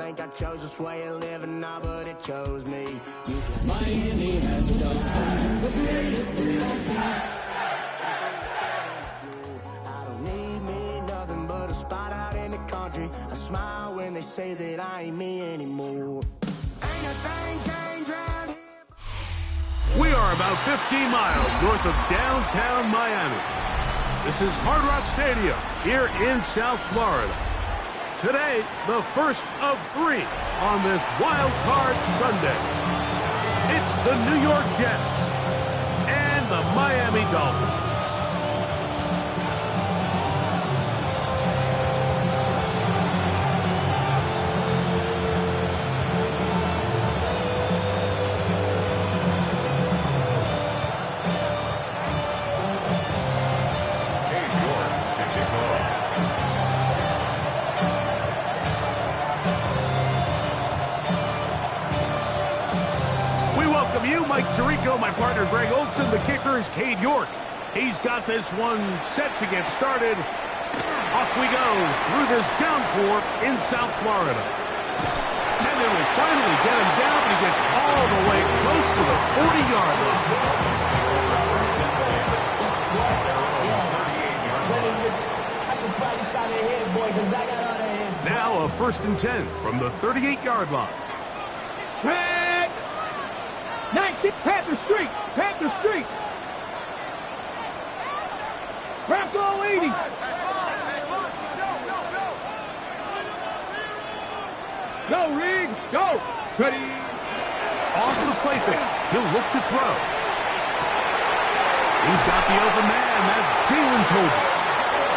think I chose this way of living now, but it chose me. Miami has done the greatest thing. I don't need me nothing but a spot out in the country. I smile when they say that I ain't me anymore. Ain't a thing changed around here. We are about 15 miles north of downtown Miami. This is Hard Rock Stadium here in South Florida. Today, the first of 3 on this Wild Card Sunday. It's the New York Jets and the Miami Dolphins. Mike Tirico, my partner Greg Olson, the kicker is Cade York. He's got this one set to get started. Off we go through this downpour in South Florida. And then we finally get him down, but he gets all the way close to the 40-yard line. Now a 1st and 10 from the 38-yard line. 19, Panther Street, Panther Street. Bronco 80. Go, Reed, go. Steady. Off the play fake. He'll look to throw. He's got the open man. That's Jalen Tobin.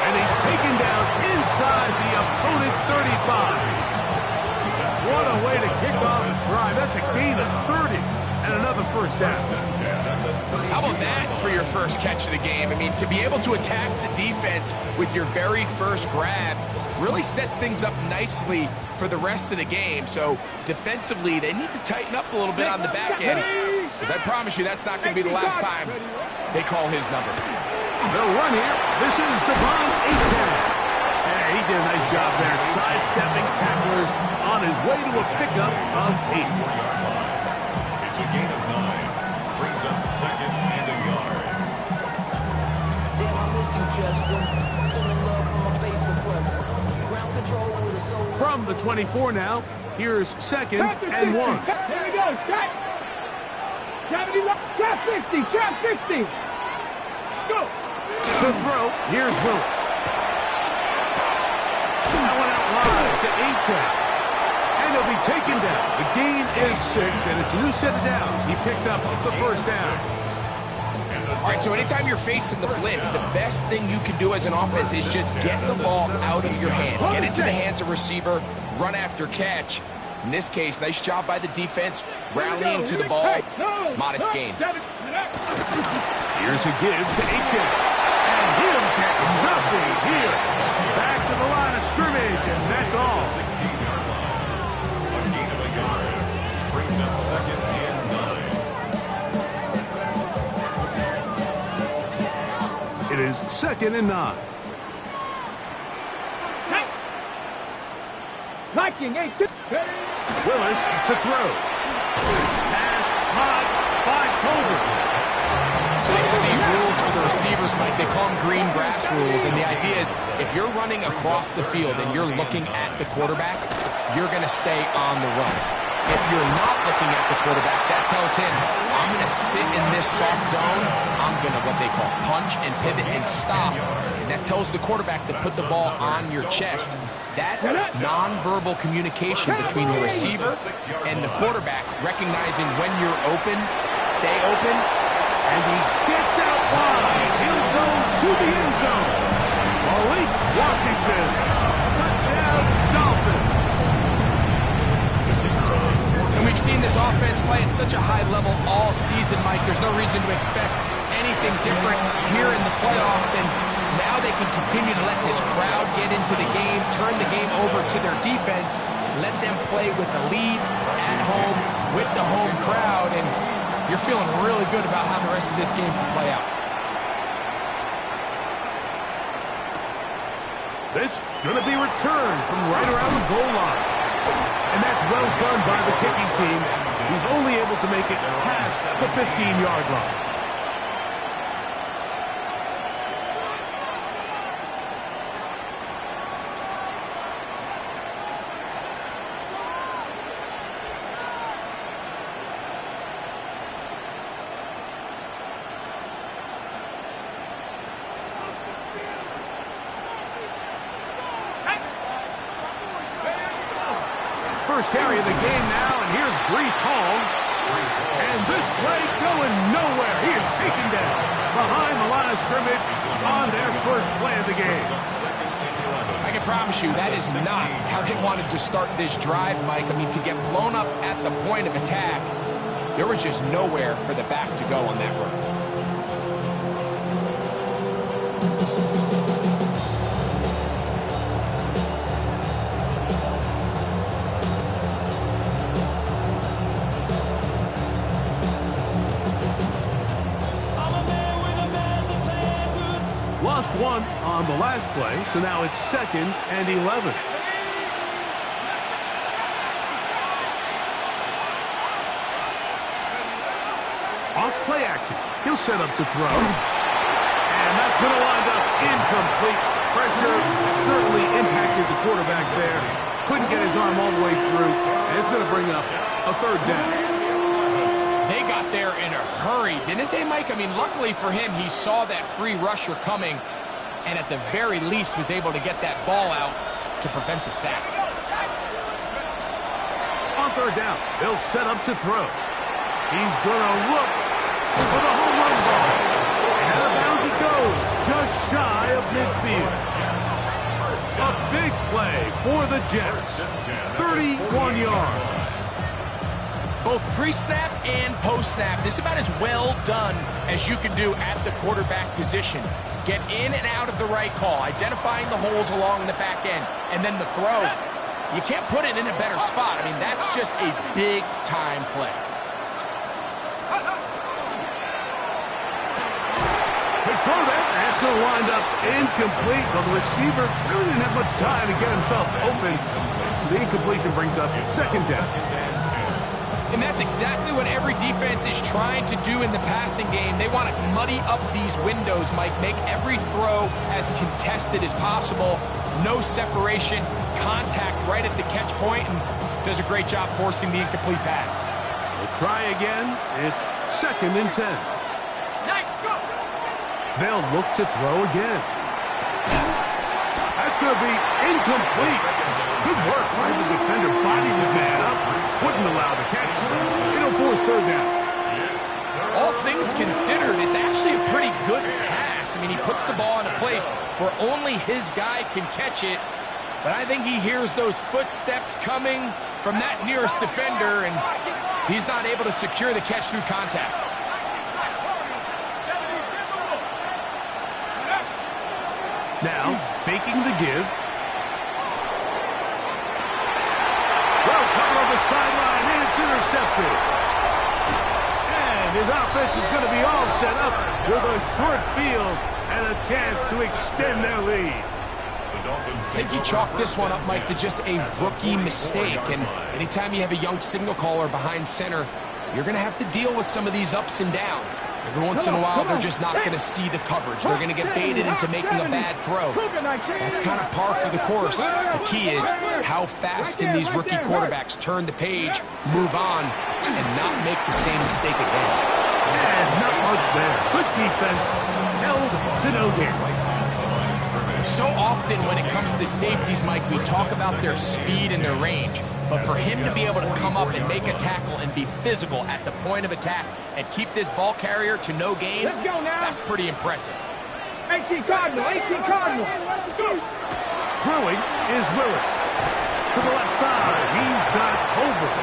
And he's taken down inside the opponent's 35. What a way to kick off a drive. That's a gain of 30. And another first down. How about that for your first catch of the game? I mean, to be able to attack the defense with your very first grab really sets things up nicely for the rest of the game. So defensively, they need to tighten up a little bit on the back end, because I promise you that's not going to be the last time they call his number. They'll run here. This is Devon Achane. Yeah, he did a nice job there, sidestepping tacklers on his way to a pickup of 8. It's a gain of 9. Brings up 2nd and a yard. Damn, I miss you, Chester. Sending love from my face compressor. Ground control with a soul. From the 24 now, here's 2nd and 1. Here we go, shot. 71, shot 60, shot 60. Let's go. The throw, here's Willis. That one out wide to Achane. And he'll be taken down. The gain is 6, and it's a new set of downs. He picked up the first down. All right, so anytime you're facing the blitz, the best thing you can do as an offense is just get the ball out of your hand. Get into the hands of receiver, run after catch. In this case, nice job by the defense, rallying to the ball. Modest gain. Here's a give to Achane. And he'll get nothing here. Back to the line of scrimmage, and that's all. 16-yard line. A gain of a yard. Brings up 2nd and 9. It is 2nd and 9. Liking 8. Willis to throw. Pass caught by Tobin. So they have these rules for the receivers, Mike. They call them green grass rules, and the idea is if you're running across the field and you're looking at the quarterback, you're going to stay on the run. If you're not looking at the quarterback, that tells him, I'm going to sit in this soft zone. I'm going to, what they call, punch and pivot and stop. And that tells the quarterback to put the ball on your chest. That nonverbal communication between the receiver and the quarterback, recognizing when you're open, stay open. And he gets out wide. He'll go to the end zone. Malik Washington. Touchdown, Dolphins. And we've seen this offense play at such a high level all season, Mike. There's no reason to expect anything different here in the playoffs. And now they can continue to let this crowd get into the game, turn the game over to their defense, let them play with the lead at home with the home crowd. And you're feeling really good about how the rest of this game can play out. This going to be returned from right around the goal line. And that's well done by the kicking team. He's only able to make it past the 15-yard line. First carry of the game now, and here's Breece Hall. And this play going nowhere. He is taken down behind the line of scrimmage on their first play of the game. I can promise you that is not how they wanted to start this drive, Mike. I mean, to get blown up at the point of attack, there was just nowhere for the back to go on that run. Lost one on the last play, so now it's 2nd and 11. Off play action. He'll set up to throw. And that's going to wind up incomplete. Pressure certainly impacted the quarterback there. Couldn't get his arm all the way through, and it's going to bring up a 3rd down. They got there in a hurry, didn't they, Mike? I mean, luckily for him, he saw that free rusher coming and at the very least was able to get that ball out to prevent the sack. On 3rd down, they'll set up to throw. He's going to look for the home run ball. And out of bounds he goes, just shy of midfield. A big play for the Jets. 31 yards. Both pre-snap and post-snap, this is about as well done as you can do at the quarterback position. Get in and out of the right call, identifying the holes along the back end, and then the throw. You can't put it in a better spot. I mean, that's just a big-time play. Big throw there, and it's going to wind up incomplete. Well, the receiver really didn't have much time to get himself open, so the incompletion brings up 2nd down. And that's exactly what every defense is trying to do in the passing game. They want to muddy up these windows, Mike, make every throw as contested as possible. No separation, contact right at the catch point, and does a great job forcing the incomplete pass. They'll try again. It's 2nd and 10. Nice, go! They'll look to throw again. That's going to be incomplete. Good work. Right, the defender bodies his man up. Wouldn't allow the catch. It'll force 3rd down. All things considered, it's actually a pretty good pass. I mean, he puts the ball in a place where only his guy can catch it. But I think he hears those footsteps coming from that nearest defender, and he's not able to secure the catch through contact. Now, faking the give. Well, cover on the sideline, and it's intercepted. And his offense is going to be all set up with a short field and a chance to extend their lead. I think you chalk this one up, Mike, to just a rookie mistake. And anytime you have a young signal caller behind center, you're going to have to deal with some of these ups and downs. Every once in a while, they're just not going to see the coverage. They're going to get baited into making a bad throw. That's kind of par for the course. The key is how fast can these rookie quarterbacks turn the page, move on, and not make the same mistake again. And not much there. Good defense. Held to no gain. So often when it comes to safeties, Mike, we talk about their speed and their range. But for him to be able to come up and make a tackle and be physical at the point of attack and keep this ball carrier to no gain, that's pretty impressive. 18 Cardinal, 18 Cardinal. Throwing is Willis. To the left side, he's got Tolbert.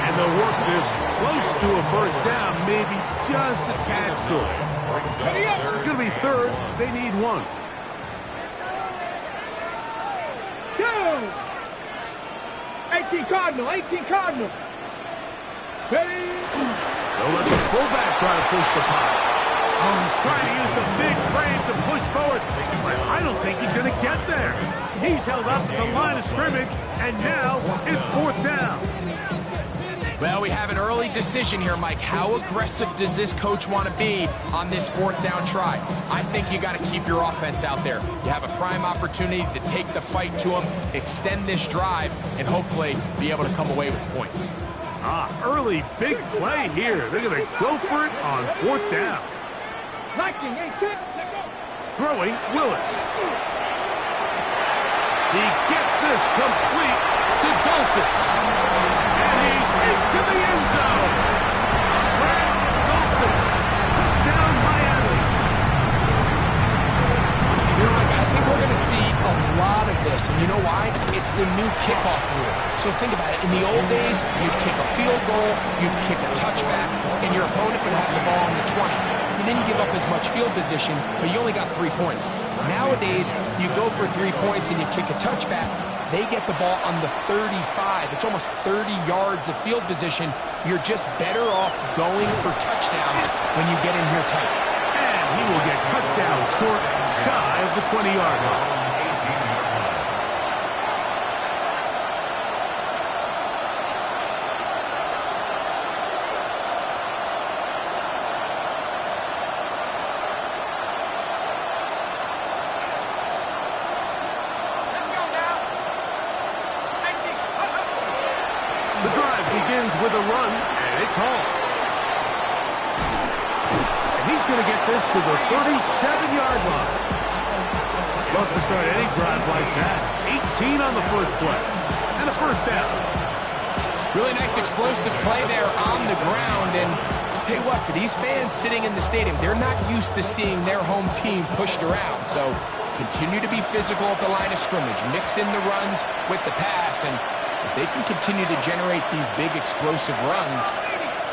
And they'll work this close to a 1st down, maybe just a tad short. It's going to be 3rd. They need 1. Go! 18 Cardinal, 18 Cardinal. They'll let the fullback try to push the pile. Oh, he's trying to use the big frame to push forward, but I don't think he's going to get there. He's held up at the line of scrimmage, and now it's 4th down. Well, we have an early decision here, Mike. How aggressive does this coach want to be on this 4th down try? I think you got to keep your offense out there. You have a prime opportunity to take the fight to them, extend this drive, and hopefully be able to come away with points. Early big play here. They're going to go for it on 4th down. Throwing Willis. He gets this complete to Dolphins. And he's into the end zone. Dolphins. Touchdown, Miami. You know, I think we're going to see a lot of this, and you know why? It's the new kickoff rule. So think about it. In the old days, you'd kick a field goal, you'd kick a touchback, and your opponent would have the ball on the 20. You didn't give up as much field position, but you only got 3 points. Nowadays, you go for 3 points and you kick a touchback. They get the ball on the 35. It's almost 30 yards of field position. You're just better off going for touchdowns when you get in here tight. And he will get cut down short, shy of the 20-yard line. The drive begins with a run, and it's Hall. And he's going to get this to the 37-yard line. Love to start any drive like that. 18 on the first play. And a first down. Really nice explosive play there on the ground. And I'll tell you what, for these fans sitting in the stadium, they're not used to seeing their home team pushed around. So continue to be physical at the line of scrimmage. Mix in the runs with the pass. And if they can continue to generate these big explosive runs,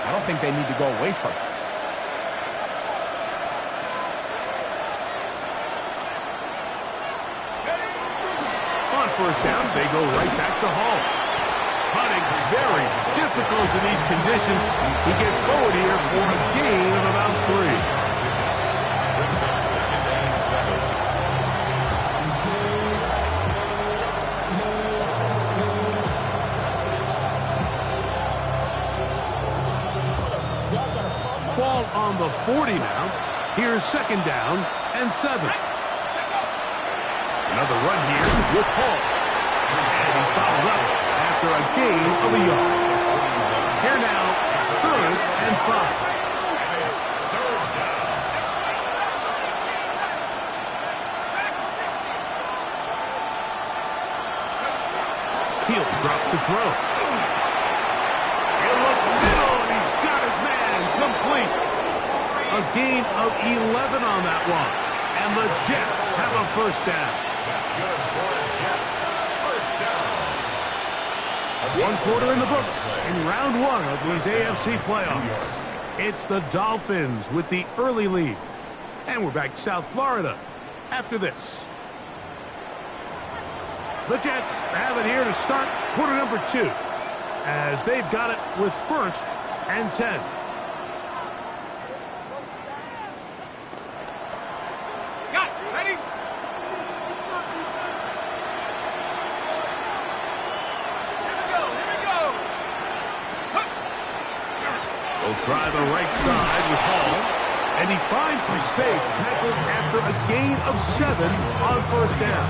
I don't think they need to go away from it. On first down, they go right back to Hall. Hunting very difficult in these conditions. He gets forward here for a gain of about 3. Ball on the 40 now. Here's 2nd down and 7. Another run here with Hall. And he's fouled up after a gain of a yard. Here now, 3rd and 5. He'll drop to throw. He'll look middle, and he's got his man complete. A gain of 11 on that one. And the Jets have a first down. That's good for the Jets. First down. 1 quarter in the books in round 1 of these AFC playoffs. It's the Dolphins with the early lead. And we're back to South Florida after this. The Jets have it here to start quarter number 2, as they've got it with 1st and 10. Try the right side with Hall, and he finds some space, tackled after a gain of 7 on first down.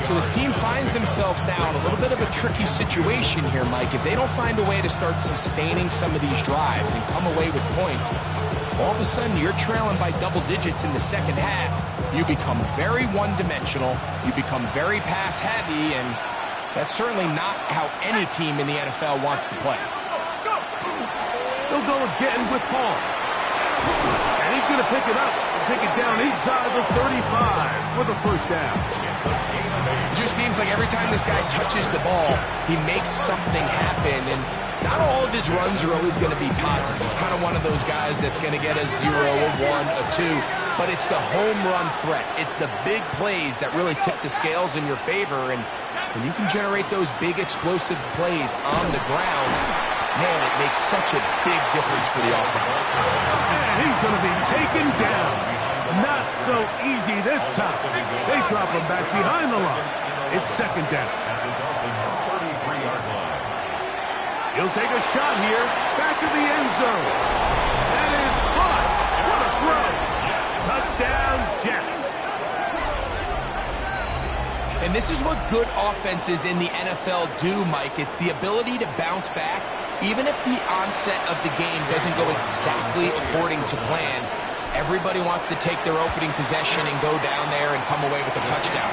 So this team finds themselves now in a little bit of a tricky situation here, Mike. If they don't find a way to start sustaining some of these drives and come away with points, all of a sudden you're trailing by double digits in the second half. You become very one-dimensional, you become very pass-heavy, and that's certainly not how any team in the NFL wants to play. They'll go again with Paul. And he's going to pick it up and take it down inside the 35 for the first down. It just seems like every time this guy touches the ball, he makes something happen. And not all of his runs are always going to be positive. He's kind of one of those guys that's going to get a 0, a 1, a 2. But it's the home run threat. It's the big plays that really tip the scales in your favor. And when you can generate those big explosive plays on the ground, Man, it makes such a big difference for the offense. And he's going to be taken down. Not so easy this time. They drop him back behind the line. It's second down. He'll take a shot here. Back to the end zone. That is caught. What a throw. Touchdown, Jets. And this is what good offenses in the NFL do, Mike. It's the ability to bounce back, even if the onset of the game doesn't go exactly according to plan. Everybody wants to take their opening possession and go down there and come away with a touchdown.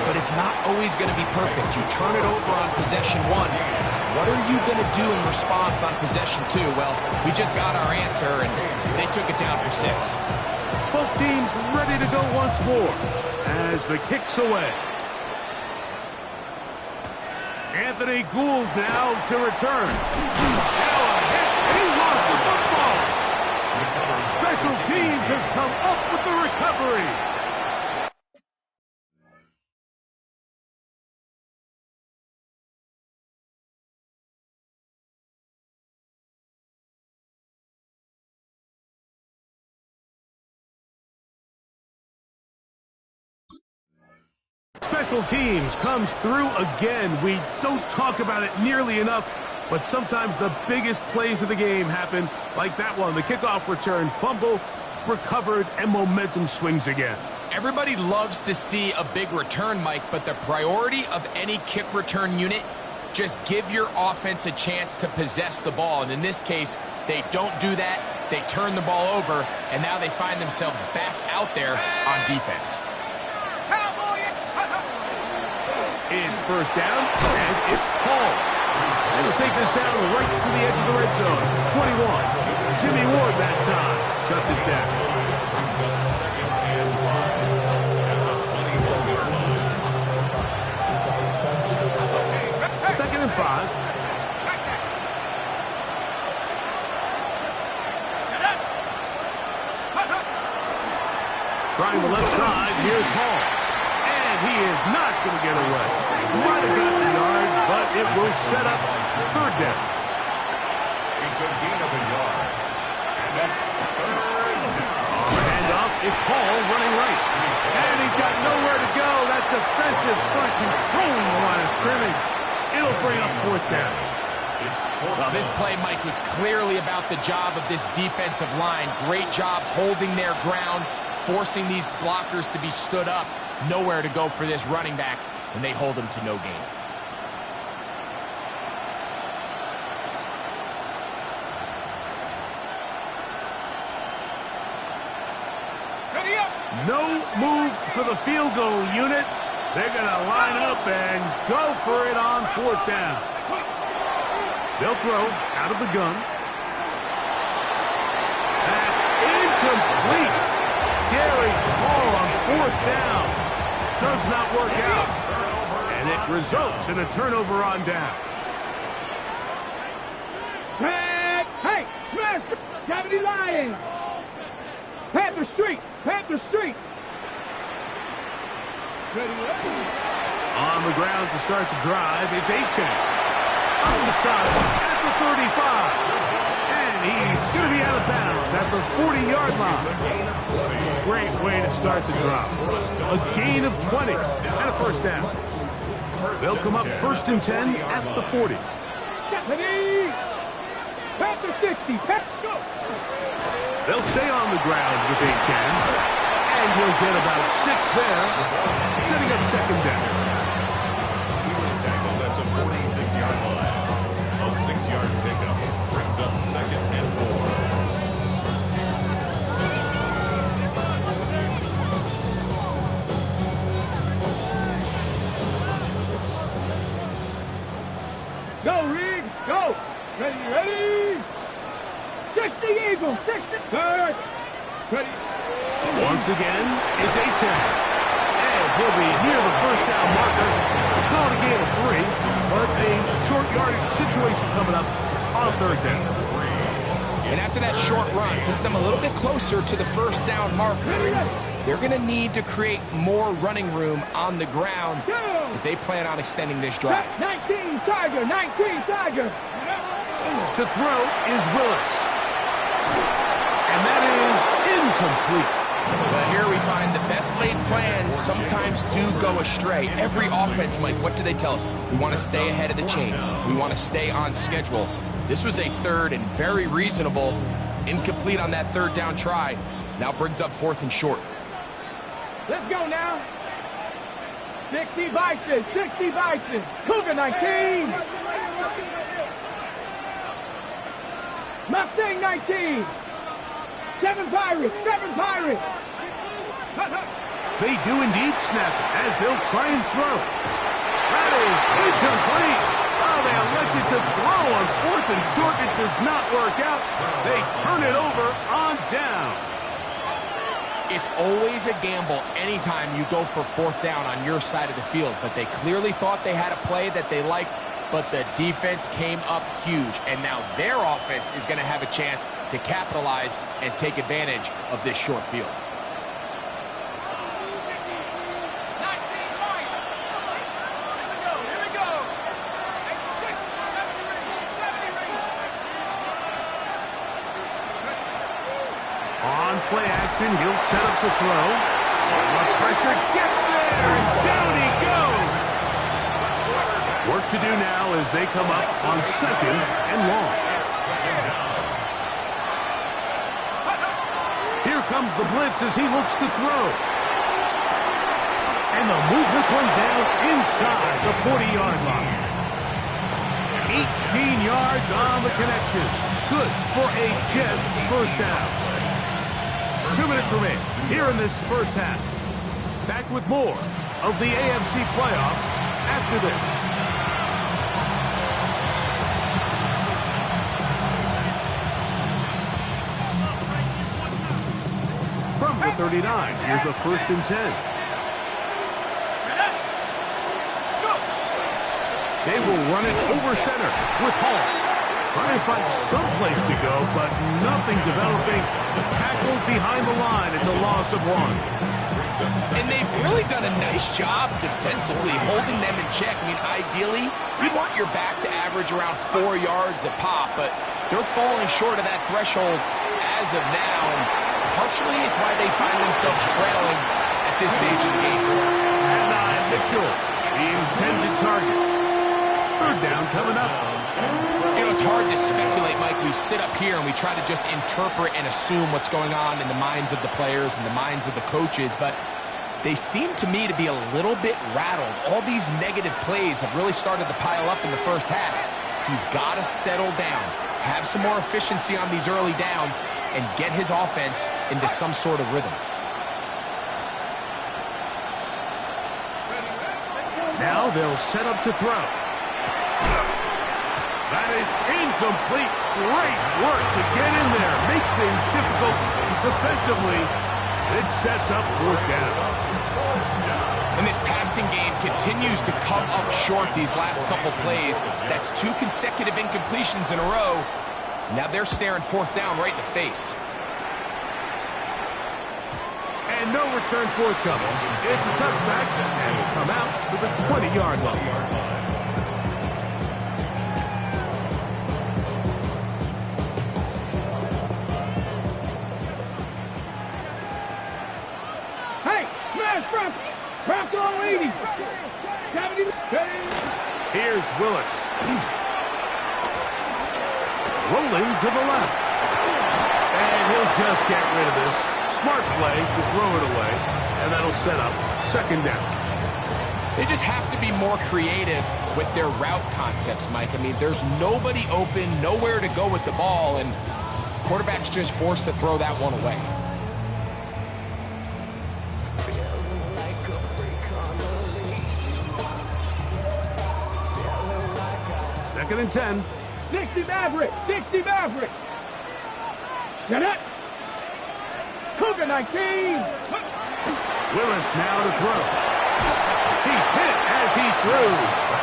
But it's not always going to be perfect. You turn it over on possession one. What are you going to do in response on possession two? Well, we just got our answer, and they took it down for 6. Both teams ready to go once more as the kick's away. Anthony Gould now to return. Now a hit. He lost the football. Special teams has come up with the recovery. Special teams comes through again. We don't talk about it nearly enough, but sometimes the biggest plays of the game happen like that one. The kickoff return, fumble, recovered, and momentum swings again. Everybody loves to see a big return, Mike, but the priority of any kick return unit, just give your offense a chance to possess the ball. And in this case, they don't do that. They turn the ball over, and now they find themselves back out there on defense. It's first down, and it's Paul. And he'll take this down right to the edge of the red zone. 21. Jimmy Ward that time shuts it down. Second and 5. Trying the left side, here's Hall. He is not going to get away. Might have gotten the yard, but it will set up third down. It's a gain of a yard. And that's third down. On the handoff, it's Hall running right. And he's got nowhere to go. That defensive front controlling the line of scrimmage. It'll bring up fourth down. Well, this play, Mike, was clearly about the job of this defensive line. Great job holding their ground, forcing these blockers to be stood up. Nowhere to go for this running back, and they hold him to no gain. No move for the field goal unit. They're going to line up and go for it on fourth down. They'll throw out of the gun. That's incomplete. Derek Hall on fourth down. Does not work out. And it results in a turnover on down. Hey, smash! Cavity Lions! Panther Street! Panther Street! On the ground to start the drive, it's Achane. On the side at the 35. And he's going to be out of bounds at the 40-yard line. Great way to start the drive. A gain of 20 and a first down. They'll come up first and 10 at the 40. Panther 60. Go! They'll stay on the ground with Achane. And he'll get about 6 there, setting up second down. He was tackled at the 46-yard line. A 6-yard pickup brings up second and 4. Go, Reed! Go! Ready! 60 Eagles! 60! Third! Ready! Once again, it's Achane. And he'll be near the first down marker. It's going to gain of 3, but a short yardage situation coming up on third down. And after that short run, puts them a little bit closer to the first down marker. They're going to need to create more running room on the ground if they plan on extending this drive. 19 Tiger! 19 Tiger! To throw is Willis. And that is incomplete. But here we find the best laid plans sometimes do go astray. Every offense, Mike, what do they tell us? We want to stay ahead of the chains. We want to stay on schedule. This was a third and very reasonable. Incomplete on that third down try. Now brings up 4th and short. Let's go now. 60 Bison, 60 Bison. Cougar 19. Mustang 19. 7 Pirates, 7 Pirates. They do indeed snap as they'll try and throw. That is incomplete. Oh, they elected to throw on 4th and short. It does not work out. They turn it over on down. It's always a gamble anytime you go for 4th down on your side of the field, but they clearly thought they had a play that they liked, but the defense came up huge, and now their offense is going to have a chance to capitalize and take advantage of this short field. On play action, he'll set up to throw. The pressure gets there, and down he goes. Work to do now as they come up on 2nd and long. Here comes the blitz as he looks to throw. And they'll move this one down inside the 40-yard line. 18 yards on the connection. Good for a Jets first down. 2 minutes remain here in this first half. Back with more of the AFC playoffs after this. From the 39, here's a 1st and 10. They will run it over center with Hall. Trying to find some place to go, but nothing developing. The tackle behind the line. It's a loss of 1. And they've really done a nice job defensively holding them in check. I mean, ideally, you want your back to average around 4 yards a pop, but they're falling short of that threshold as of now. And partially, it's why they find themselves trailing at this stage of the game. And Mitchell, the intended target. 3rd down coming up. You know, it's hard to speculate, Mike. We sit up here and we try to just interpret and assume what's going on in the minds of the players and the minds of the coaches, but they seem to me to be a little bit rattled. All these negative plays have really started to pile up in the first half. He's got to settle down, have some more efficiency on these early downs, and get his offense into some sort of rhythm. Now they'll set up to throw. That is incomplete. Great work to get in there. Make things difficult defensively. It sets up 4th down. And this passing game continues to come up short these last couple plays. That's 2 consecutive incompletions in a row. Now they're staring 4th down right in the face. And no return forthcoming. It's a touchback, and will come out to the 20-yard line. Here's Willis. Rolling to the left. And he'll just get rid of this. Smart play to throw it away. And that'll set up 2nd down. They just have to be more creative with their route concepts, Mike. I mean, there's nobody open, nowhere to go with the ball, and quarterback's just forced to throw that one away. 2nd and 10. 60 Maverick, 60 Maverick. Get it. Cougar 19. Willis now to throw. He's hit as he throws.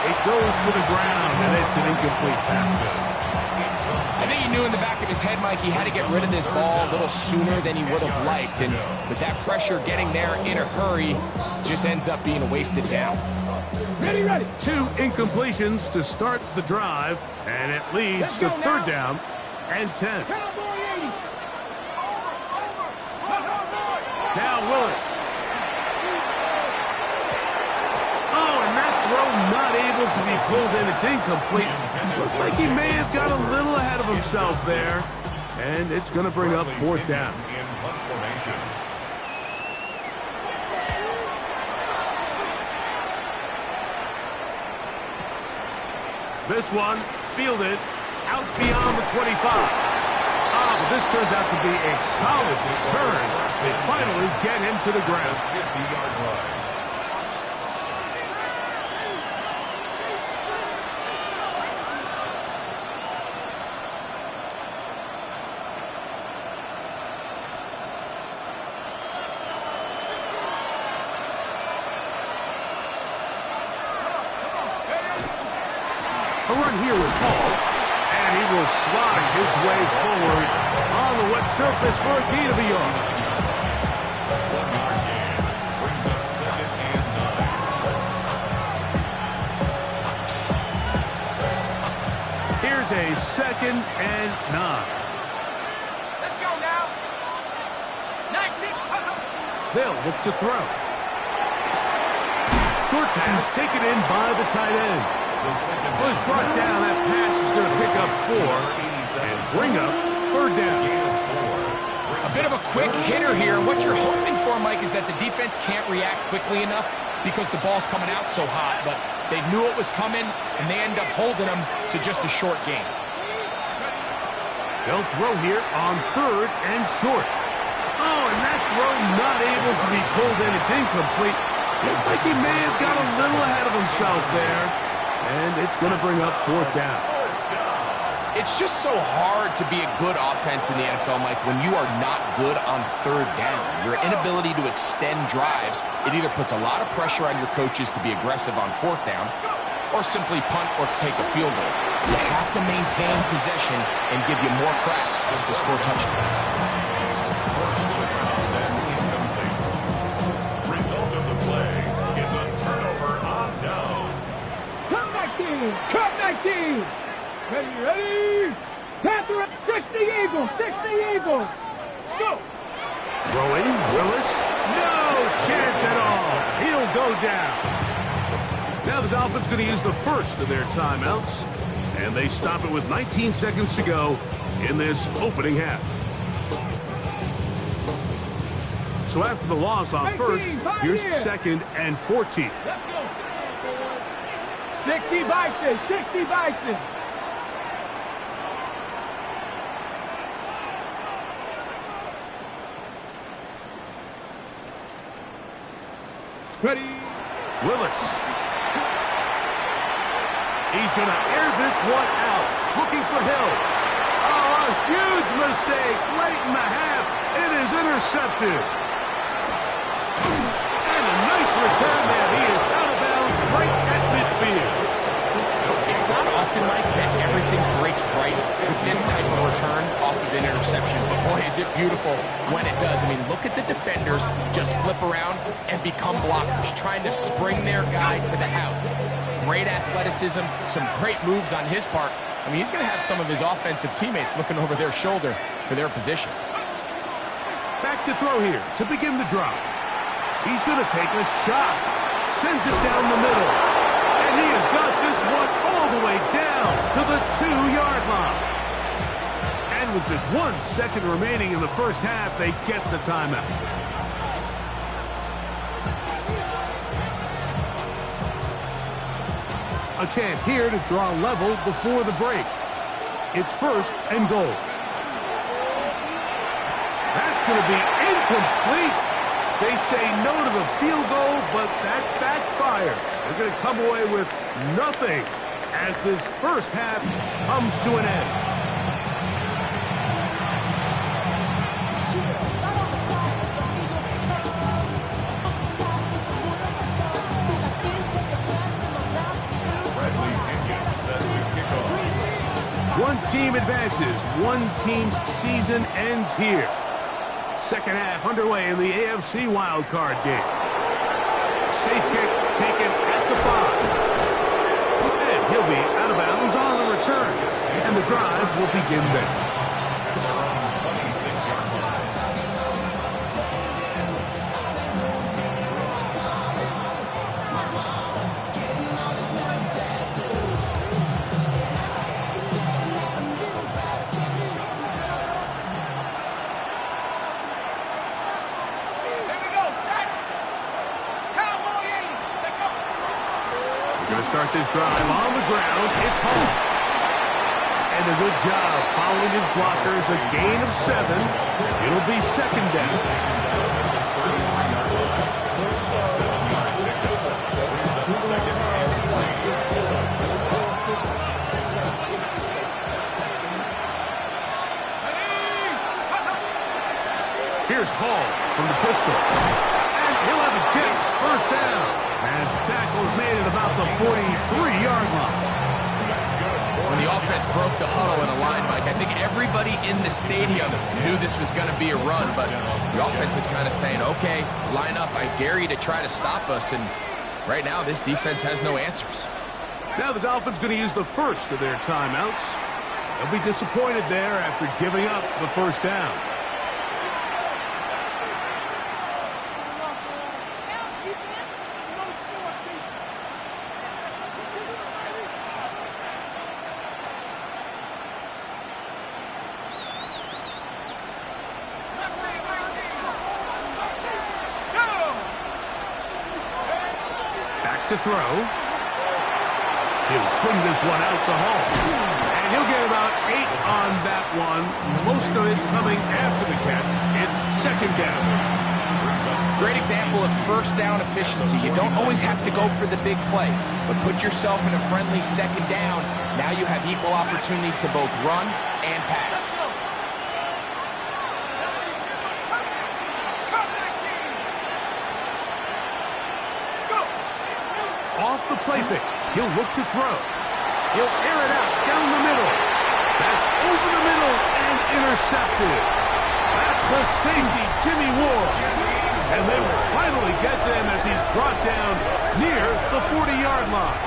It goes to the ground, and it's an incomplete pass. I think he knew in the back of his head, Mike, he had to get rid of this ball a little sooner than he would have liked. And with that pressure getting there in a hurry, just ends up being a wasted down. Ready. 2 incompletions to start the drive, and it leads to third down and 10. Now Willis. Oh, and that throw not able to be pulled in. It's incomplete. Looked like he may have got a little ahead of himself there. And it's going to bring up fourth down. In punt formation. This one fielded out beyond the 25. But this turns out to be a solid return. They finally get him to the ground. 50-yard line. A run here with Paul, and he will slosh his way forward on the wet surface for a gain of a yard. 1-yard gain brings up 2nd and 9. Here's a 2nd and 9. Let's go now. 19. They'll look to throw. Short pass taken in by the tight end. Was brought down. That pass is going to pick up 4 and bring up third down. A bit of a quick hitter here. What you're hoping for, Mike, is that the defense can't react quickly enough because the ball's coming out so hot. But they knew it was coming, and they end up holding them to just a short gain. They'll throw here on third and short. Oh, and that throw not able to be pulled in. It's incomplete. Looks like he may have got a little ahead of himself there. And it's going to bring up fourth down. It's just so hard to be a good offense in the NFL, Mike, when you are not good on third down. Your inability to extend drives, it either puts a lot of pressure on your coaches to be aggressive on fourth down or simply punt or take a field goal. You have to maintain possession and give you more cracks to score touchdowns. First to the ground and incomplete. Result of the play is a turnover on down. Cut 19. Ready. Panther 60 Eagles. Go. Throwing, Willis. No chance at all. He'll go down. Now the Dolphins going to use the first of their timeouts. And they stop it with 19 seconds to go in this opening half. So after the loss on first, here's 2nd and 14. 60 Bison. Ready. Willis. He's going to air this one out. Looking for Hill. Oh, a huge mistake late in the half. It is intercepted. And a nice return there. He is out of bounds right at midfield. It's not often, Mike, that everything breaks right with this type of return off of an interception. But, boy, is it beautiful when it does. I mean, look at the defenders just flip around and become blockers, trying to spring their guy to the house. Great athleticism, some great moves on his part. I mean, he's going to have some of his offensive teammates looking over their shoulder for their position. Back to throw here to begin the drive. He's going to take a shot. Sends it down the middle. And he has got this one all the way down to the 2-yard line. And with just 1 second remaining in the first half, they get the timeout. A chance here to draw level before the break. It's 1st and goal. That's going to be incomplete. They say no to the field goal, but that backfires. They're going to come away with nothing as this first half comes to an end. One team advances. One team's season ends here. Second half underway in the AFC wildcard game. Safe kick taken at the 5. And the drive will begin there. 26-yard line. We're going to start this drive on the ground. It's home. And a good job following his blockers. A gain of 7. It'll be second down. 7-yard pickup. Brings up second and 3. Here's Hall from the pistol. And he'll have a Jets first down. As the tackle is made at about the 43-yard line. When the offense broke the huddle in a line, Mike, I think everybody in the stadium knew this was going to be a run, but the offense is kind of saying, okay, line up, I dare you to try to stop us, and right now this defense has no answers. Now the Dolphins going to use the first of their timeouts. They'll be disappointed there after giving up the first down. To throw. He'll swing this one out to Hall. And he'll get about 8 on that one. Most of it coming after the catch. It's second down. Great example of first down efficiency. You don't always have to go for the big play, but put yourself in a friendly second down. Now you have equal opportunity to both run and pass. Off the play fake. He'll look to throw. He'll air it out down the middle. That's over the middle and intercepted. That's the safety, Jimmy Ward. And they will finally get to him as he's brought down near the 40-yard line.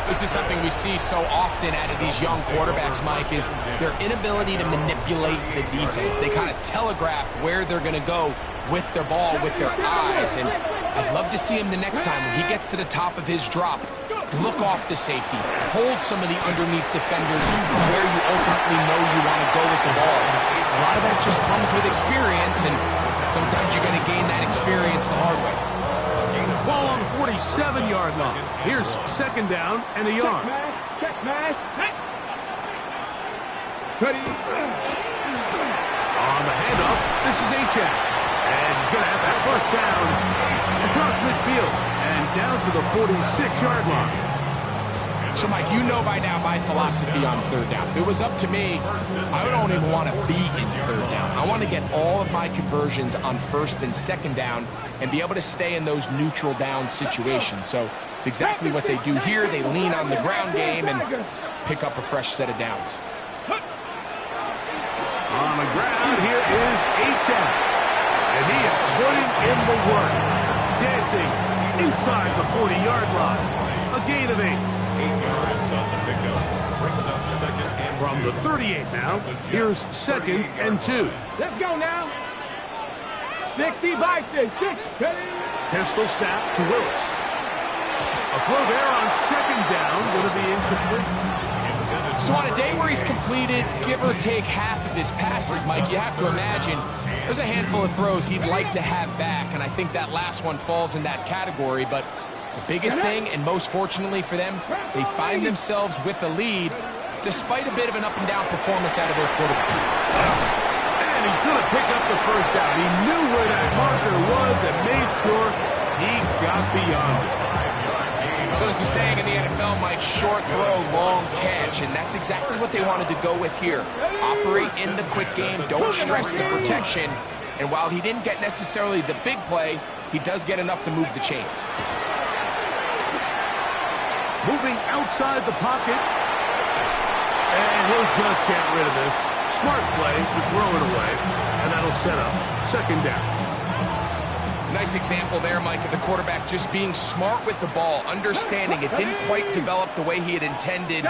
This is something we see so often out of these young quarterbacks, Mike, is their inability to manipulate the defense. They kind of telegraph where they're going to go with their ball, with their eyes. And I'd love to see him the next time when he gets to the top of his drop. Look off the safety. Hold some of the underneath defenders where you ultimately know you want to go with the ball. A lot of that just comes with experience, and sometimes you're going to gain that experience the hard way. Ball on the 47-yard line. Here's second down and a yard. Check, man. Ready. On the handoff, this is Achak. And he's going to have that first down across midfield and down to the 46-yard line. So, Mike, you know by now my philosophy on third down. If it was up to me, I don't even want to be in third down. I want to get all of my conversions on first and second down and be able to stay in those neutral down situations. So it's exactly what they do here. They lean on the ground game and pick up a fresh set of downs. On the ground, here is Achak. And he is putting in the work. Dancing inside the 40-yard line. A gain of 8. 8 yards on the pickup. Brings up second and From the 38 now, here's second and 2. Let's go now. 60 by 6. Pistol snap to Willis. A throw there on second down. Going to be incomplete. So on a day where he's completed, give or take half of his passes, Mike, you have to imagine there's a handful of throws he'd like to have back, and I think that last one falls in that category. But the biggest thing, and most fortunately for them, they find themselves with a lead despite a bit of an up-and-down performance out of their quarterback. And he's going to pick up the first down. He knew where that marker was and made sure he got beyond it. So there's a saying in the NFL, Mike, short throw, long catch, and that's exactly what they wanted to go with here. Operate in the quick game, don't stress the protection, and while he didn't get necessarily the big play, he does get enough to move the chains. Moving outside the pocket, and he'll just get rid of this. Smart play to throw it away, and that'll set up second down. Nice example there, Mike, of the quarterback just being smart with the ball, understanding it didn't quite develop the way he had intended.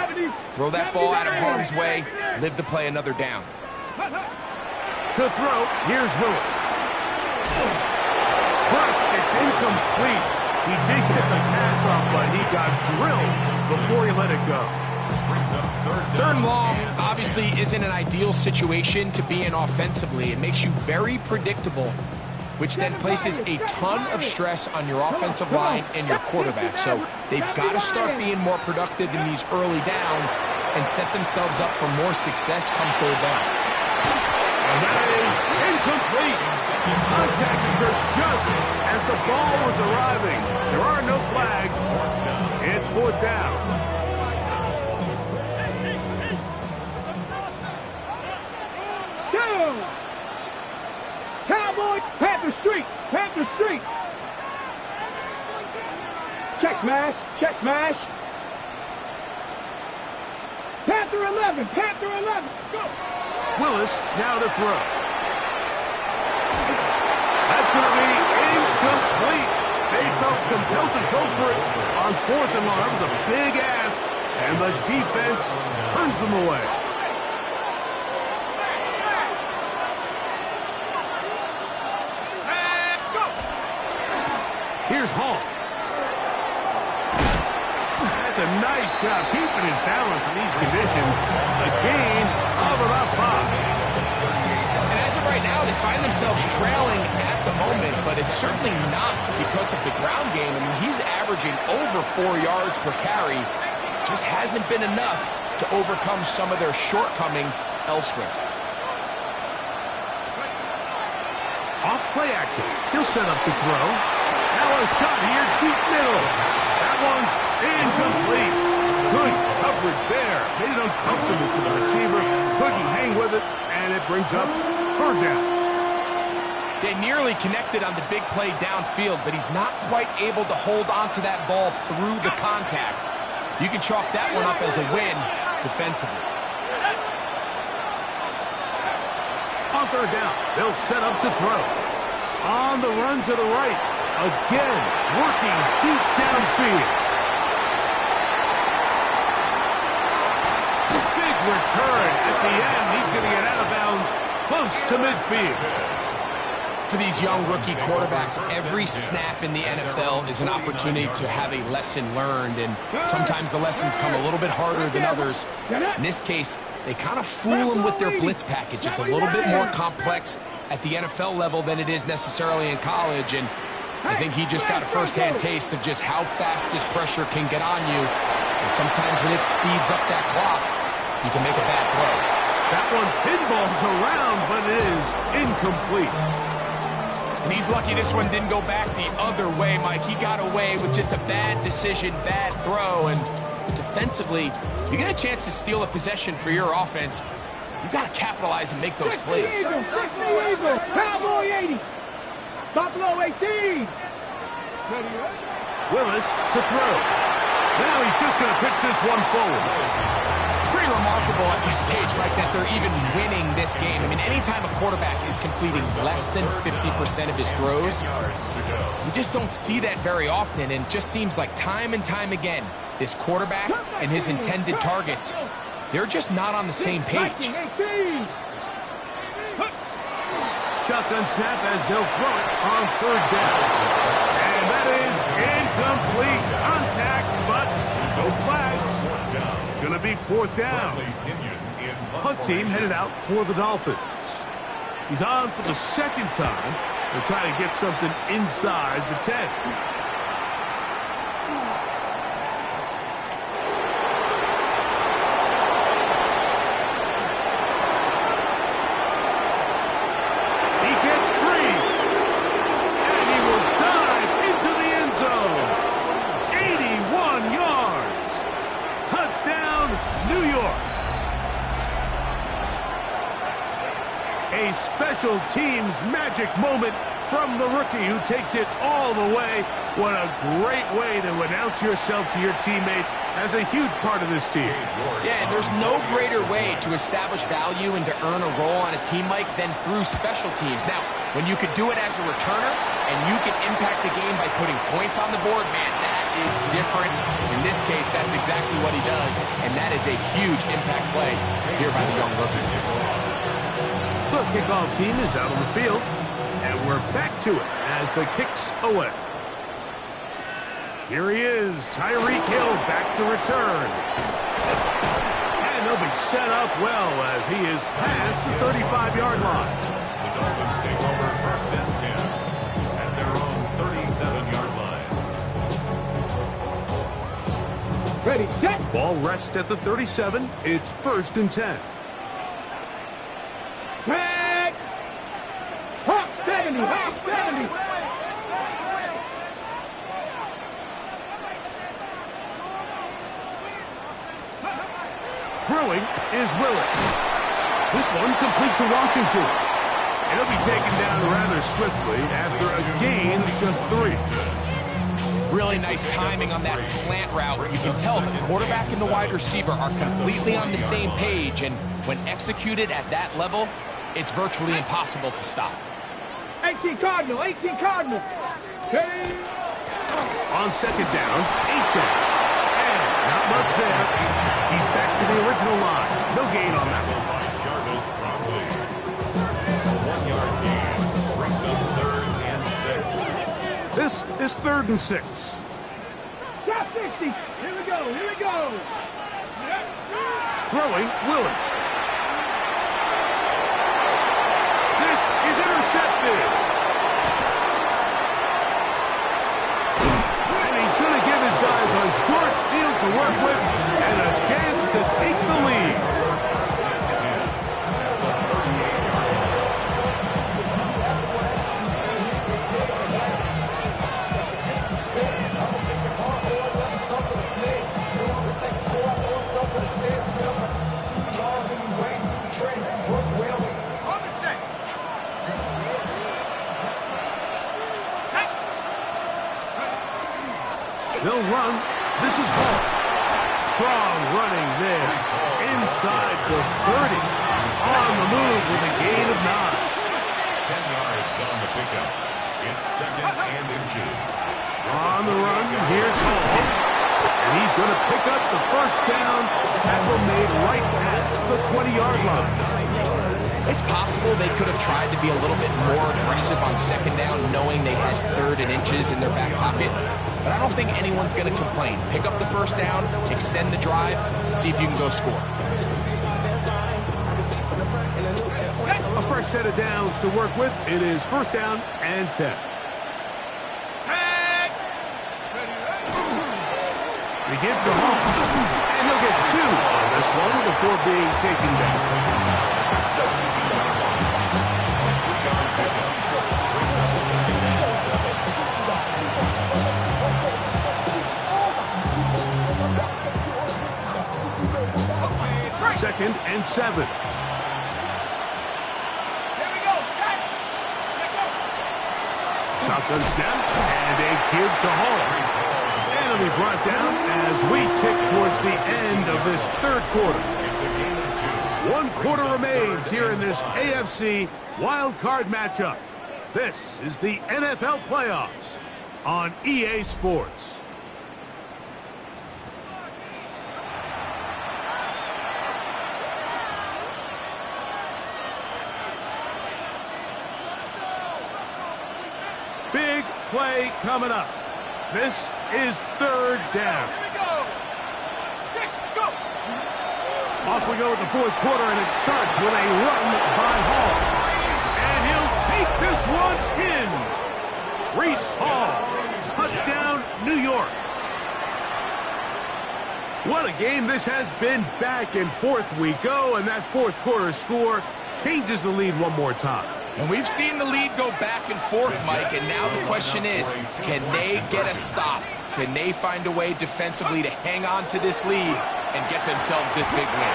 Throw that ball out of harm's way, live to play another down. To throw, here's Willis. First, it's incomplete. He did get the pass off, but he got drilled before he let it go. Third and long obviously isn't an ideal situation to be in offensively. It makes you very predictable, which then places a ton of stress on your offensive line and your quarterback. So they've got to start being more productive in these early downs and set themselves up for more success come third down. And that is incomplete. Contact occurred just as the ball was arriving. There are no flags. It's fourth down. Cowboy, Panther Street, Panther Street. Check smash, check smash. Panther 11, Panther 11, go. Willis now to throw. That's going to be incomplete. They felt compelled to go for it on fourth and long. That was a big ask, and the defense turns them away. Here's Hall. That's a nice job keeping his balance in these conditions. A gain of about 5. And as of right now, they find themselves trailing at the moment, but it's certainly not because of the ground game. I mean, he's averaging over 4 yards per carry. Just hasn't been enough to overcome some of their shortcomings elsewhere. Off play action. He'll set up to throw. Now a shot here, deep middle. That one's incomplete. Good coverage there. Made it uncomfortable for the receiver. Couldn't hang with it, and it brings up third down. They nearly connected on the big play downfield, but he's not quite able to hold on to that ball through the contact. You can chalk that one up as a win defensively. On third down, they'll set up to throw. On the run to the right. Again, working deep downfield. Big return at the end. He's going to get out of bounds close to midfield. For these young rookie quarterbacks, every snap in the NFL is an opportunity to have a lesson learned, and sometimes the lessons come a little bit harder than others. In this case, they kind of fool them with their blitz package. It's a little bit more complex at the NFL level than it is necessarily in college, and I think he just got a first-hand taste of just how fast this pressure can get on you. And sometimes when it speeds up that clock, you can make a bad throw. That one pinballs around, but it is incomplete. And he's lucky this one didn't go back the other way, Mike. He got away with just a bad decision, bad throw, and defensively, you get a chance to steal a possession for your offense. You got to capitalize and make those plays. Eagle, Cowboy 80, Buffalo 18. Willis to throw. Now he's just going to pitch this one forward. Pretty remarkable at this stage, Mike, that they're even winning this game. I mean, anytime a quarterback is completing less than 50% of his throws, you just don't see that very often, and it just seems like time and time again, this quarterback and his intended targets, they're just not on the same page. Shotgun snap as they'll throw it on third down. And that is incomplete. Contact, but no flags. It's going to be fourth down. Punt team headed out for the Dolphins. He's on for the second time. They're trying to get something inside the 10. Special teams magic moment from the rookie who takes it all the way. What a great way to announce yourself to your teammates as a huge part of this team. Yeah, and there's no greater way to establish value and to earn a role on a team, Mike, than through special teams. Now, when you can do it as a returner and you can impact the game by putting points on the board, man, that is different. In this case, that's exactly what he does, and that is a huge impact play here by the young rookie. The kickoff team is out on the field, and we're back to it as the kick's away. Here he is, Tyreek Hill back to return. And they'll be set up well as he is past the 35-yard line. The Dolphins take over first and 10 at their own 37-yard line. Ready, set. Ball rests at the 37. It's first and 10. Tag. Hawk 70, Hawk 70. Throwing is Willis. This one complete to Washington. And he'll be taken down rather swiftly after a gain of just 3. Really nice timing on that slant route. You can tell the quarterback and the wide receiver are completely on the same page, and when executed at that level, it's virtually impossible to stop. 18 Cardinal, 18 Cardinal. Okay. On second down, H.A. Not much there. He's back to the original line. No gain on that one. Jarvis promptly. A 1-yard gain brings up 3rd and 6. This is 3rd and 6. Shot 60. Here we go, here we go. Throwing, Willis. This is intercepted. And he's going to give his guys a short field to work with and a chance to take the lead. They'll run. This is Hall. Strong running there. Inside the 30. On the move with a gain of 9. 10 yards on the pickup. It's 2nd and inches. On the run, here's Hall. And he's going to pick up the first down. Tackle made right at the 20-yard line. It's possible they could have tried to be a little bit more aggressive on second down, knowing they had 3rd and inches in their back pocket. But I don't think anyone's going to complain. Pick up the first down, extend the drive, see if you can go score. A fresh set of downs to work with. It is first down and 10. They give to Hall. And he'll get 2 on this one before being taken down. 17-yard line. On 2-yard pickup. Brings up 2nd and 7. 2nd and 7. Here we go, set. Shotgun snap and a give to Hall. And he'll be brought down as we tick towards the end of this 3rd quarter. It's a gain of 2. 1 quarter remains here in this AFC wild card matchup. This is the NFL playoffs on EA Sports. Big play coming up. This is 3rd down. Here we go. 6, go. Off we go with the 4th quarter, and it starts with a run by Hall. And he'll take this one in. Reese Hall, touchdown, New York. What a game this has been. Back and forth we go, and that 4th quarter score changes the lead one more time. And we've seen the lead go back and forth, Mike, and now the question is, can they get a stop? Can they find a way defensively to hang on to this lead and get themselves this big win?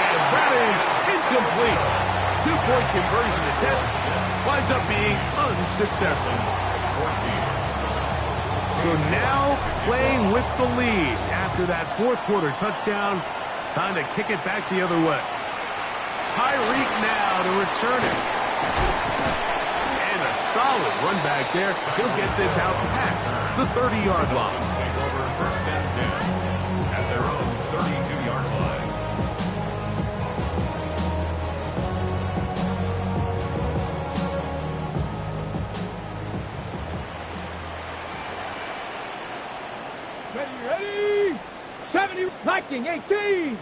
And that is incomplete. 2-point conversion attempt. winds up being unsuccessful. So now playing with the lead after that fourth quarter touchdown. Time to kick it back the other way. Tyreek now to return it. And a solid run back there. He'll get this out past the 30-yard line. Take over first and 10 at their own 32-yard line. Ready? 70, Viking, 18.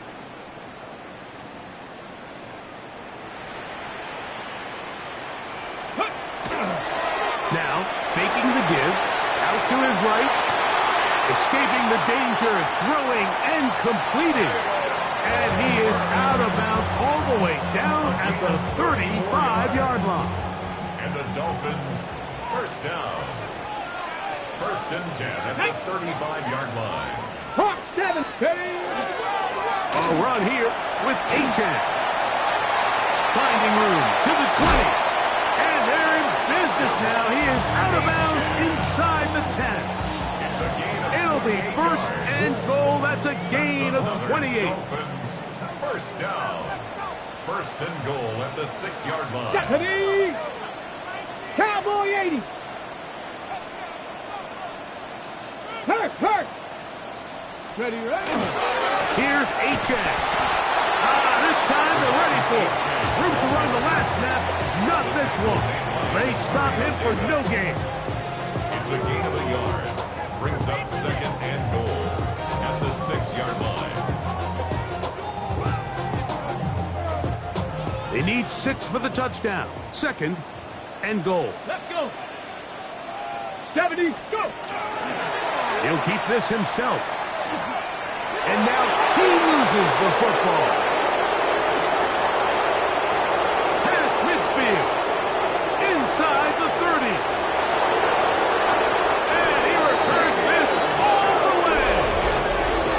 Now, faking the give, out to his right, escaping the danger, throwing and completing. And he is out of bounds all the way down at the 35-yard line. And the Dolphins, first down. First and 10 at the 35-yard line. Hawk 7, ready? A run here with Achan. Finding room to the 20. And they're in business now. He is out of bounds inside the 10. It'll be first and goal. That's a gain of 28. Dolphins, first down. First and goal at the 6-yard line. Ready? Cowboy 80. Hurt. Ready? Here's Achan. This time they're ready for it. Room to run the last snap. Not this one. They stop him for no gain. It's a gain of a yard. Brings up second and goal at the 6-yard line. They need 6 for the touchdown. Second and goal. Let's go. 70, go. He'll keep this himself. And now he loses the football. Past midfield. Inside the 30. And he returns this all the way.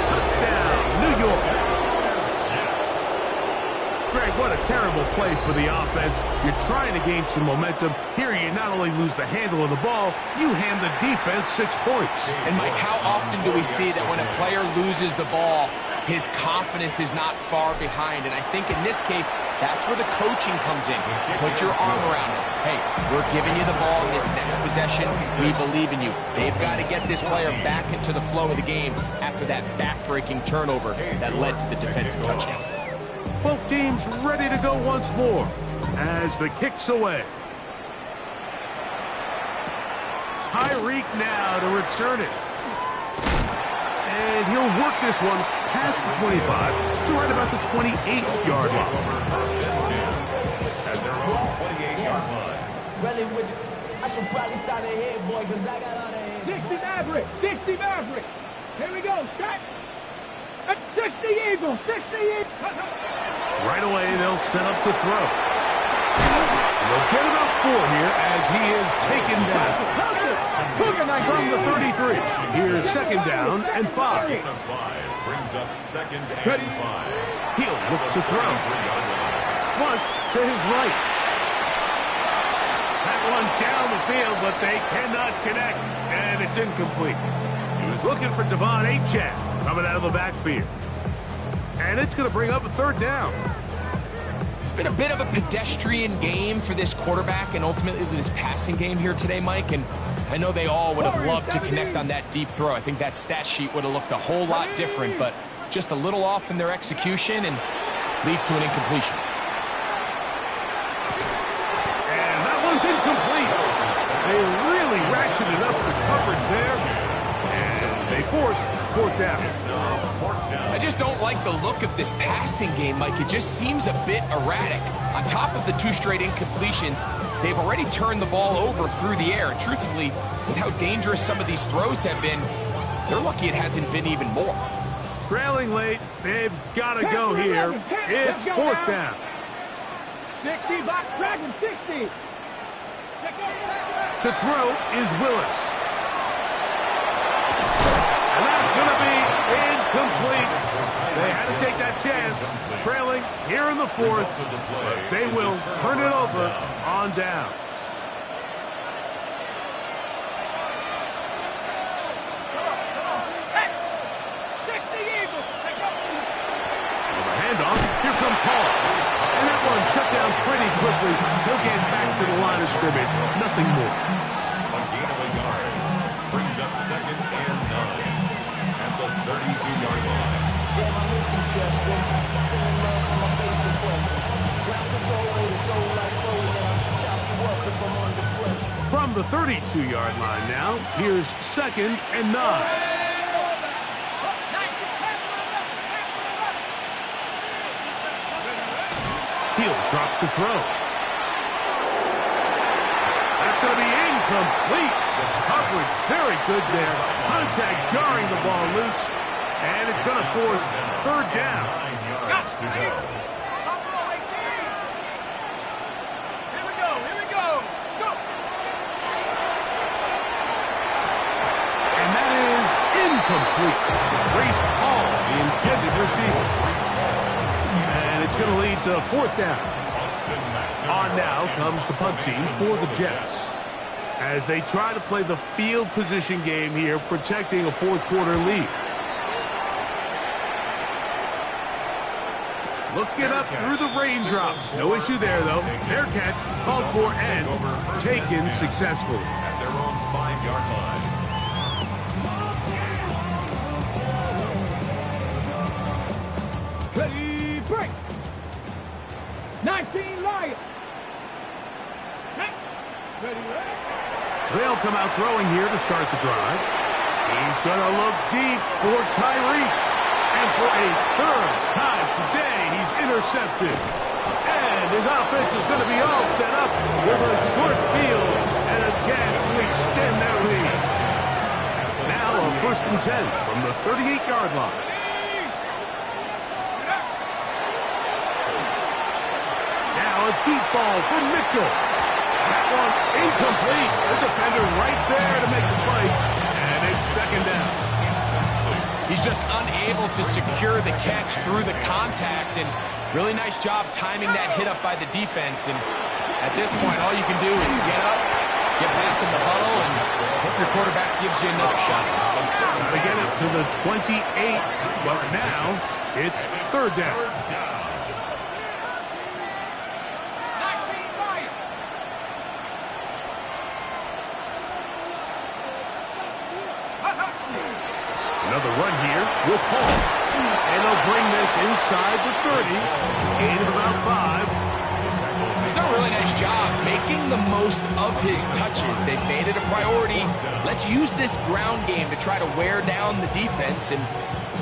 Touchdown, New York. Greg, what a terrible play for the offense. You're trying to gain some momentum. Here you not only lose the handle of the ball, you hand the defense 6 points. And Mike, how often do we see that when a player loses the ball, his confidence is not far behind? And I think in this case, that's where the coaching comes in. Put your arm around him. Hey, we're giving you the ball in this next possession. We believe in you. They've got to get this player back into the flow of the game after that back-breaking turnover that led to the defensive touchdown. Both teams ready to go once more as the kick's away. Tyreek now to return it. And he'll work this one past the 25 to right about the 28-yard line. At their own 28-yard line. Really, I should probably sign a head, boy, because I got all that. 60 Maverick. Here we go. Strike. 60 Eagles. 60 Eagles. Right away, they'll set up to throw. They'll get about 4 here as he is taken down. From the 33. Here's second down and 5. Brings up second and 5. He'll look to throw. Flushed to his right. That one down the field, but they cannot connect, and it's incomplete. He was looking for Devon Achan coming out of the backfield. And it's going to bring up a third down. It's been a bit of a pedestrian game for this quarterback and ultimately this passing game here today, Mike. And I know they all would have loved to connect on that deep throw. I think that stat sheet would have looked a whole lot different, but just a little off in their execution and leads to an incompletion. And that one's incomplete. They really ratcheted up the coverage there. And they force fourth down. I just don't like the look of this passing game, Mike. It just seems a bit erratic. On top of the 2 straight incompletions, they've already turned the ball over through the air. Truthfully, with how dangerous some of these throws have been, they're lucky it hasn't been even more. Trailing late, they've got to go here. It's fourth down. 60, box dragon, 60. To throw is Willis. And that's going to be incomplete. They had to take that chance, trailing here in the fourth, but they will turn it over on down. one shut down pretty quickly. He'll get back to the line of scrimmage. Nothing more. A gain of a yard. Brings up 2nd and 9 at the 32-yard line. Damn, I miss you, Justin. Sending love from my face to question. Ground control with a soul like Foley, and I'll chop you up if I'm under pressure. From the 32-yard line now, here's 2nd and 9. He'll drop to throw. That's going to be incomplete. Coverage very good there. Contact jarring the ball loose. And it's going to force 3rd down. 9 yards to go. And that is incomplete. Reese Hall, the intended receiver. And it's going to lead to 4th down. On now comes the punt team for the Jets, as they try to play the field position game here, protecting a 4th quarter lead. Looking up through the raindrops. No issue there, though. Their catch called for and taken successfully. At their own 5-yard line. Ready, break. 19 Lions. Ready, They'll come out throwing here to start the drive. He's going to look deep for Tyreek. And for a 3rd time today, he's intercepted. And his offense is going to be all set up with a short field and a chance to extend their lead. Now a 1st and 10 from the 38-yard line. Now a deep ball for Mitchell. That one incomplete. The defender right there to make the play. And it's 2nd down. He's just unable to secure the catch through the contact, and really nice job timing that hit up by the defense. And at this point, all you can do is get up, get past in the huddle, and hope your quarterback gives you another shot. They get it to the 28, but now it's 3rd down. Another run here with Hall. And they'll bring this inside the 30. Gain of about 5. He's done a really nice job making the most of his touches. They've made it a priority. Let's use this ground game to try to wear down the defense. And